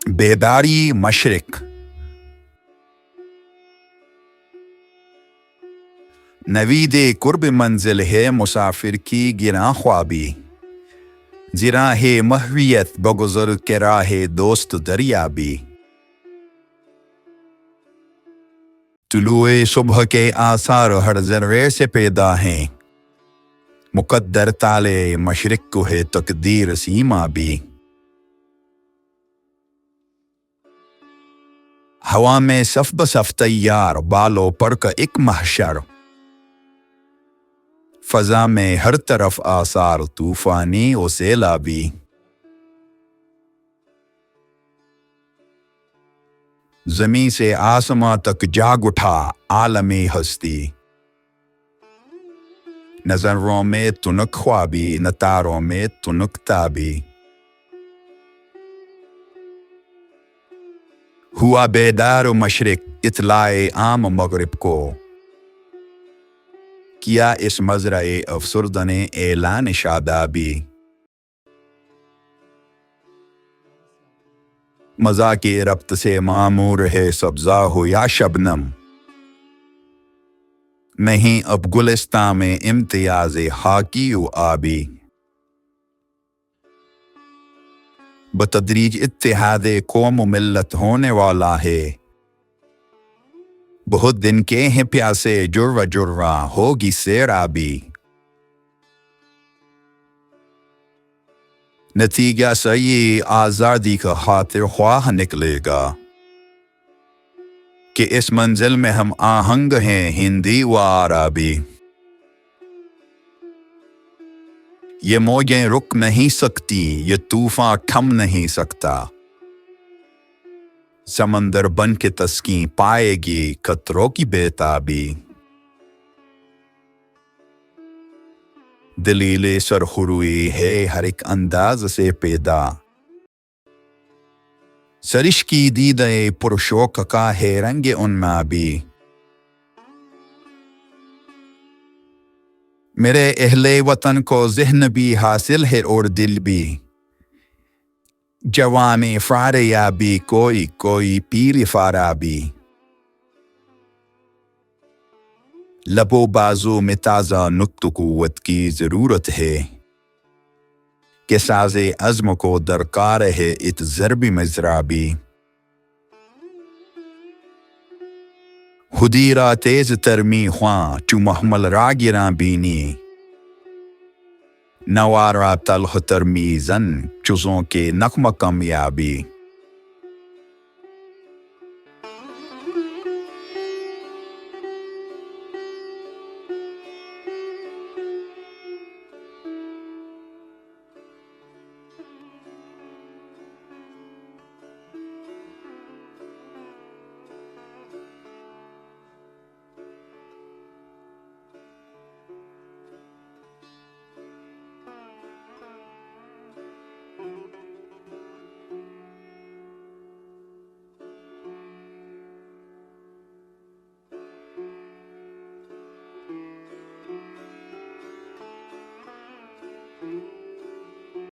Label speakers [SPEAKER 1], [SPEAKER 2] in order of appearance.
[SPEAKER 1] بیداری مشرق، نوید قرب منزل ہے مسافر کی گراں خوابی، زراہ محویت بگزر کے راہ دوست دریابی۔ طلوع صبح کے آثار ہر ذرے سے پیدا ہیں، مقدر تالے مشرق کو ہے تقدیر سیما بھی۔ ہوا میں صف بصف تیار بالوں پر کا ایک محشر، فضا میں ہر طرف آثار طوفانی و سیلابی۔ زمیں سے آسماں تک جاگ اٹھا عالمی ہستی، نظروں میں تنک خوابی نہ تاروں میں تنک تابی۔ ہوا بیدار و مشرق اطلاع عام مغرب کو، کیا اس مزرعے افسردہ نے اعلان شادابی۔ مزاح کے ربط سے معمور ہے سبزہ ہو یا شبنم، نہیں اب گلستان میں امتیاز خاکی و آبی۔ بتدریج اتحاد قوم و ملت ہونے والا ہے، بہت دن کے ہیں پیاسے جرہ جرہ ہوگی سیرابی۔ نتیجہ صحیح آزادی کا خاطر خواہ نکلے گا، کہ اس منزل میں ہم آہنگ ہیں ہندی و عربی۔ یہ موجیں رک نہیں سکتی، یہ طوفان تھم نہیں سکتا، سمندر بن کے تسکین پائے گی قطروں کی بےتابی۔ دلیل سرخروئی ہے ہر ایک انداز سے پیدا، سرش کی دیدہ پرشوق کا ہے رنگ انمابی۔ میرے اہل وطن کو ذہن بھی حاصل ہے اور دل بھی، جوانی فاریابی کوئی کوئی پیر فارابی۔ لب و بازو میں تازہ نطق قوت کی ضرورت ہے، کہ ساز عزم کو درکار ہے ات ضرب مضرابی۔ خودی را تیز ترمی خواں چو محمل را گراں بینی، نوارا تلخ ترمی زن چوزوں کے نغمہ کامیابی۔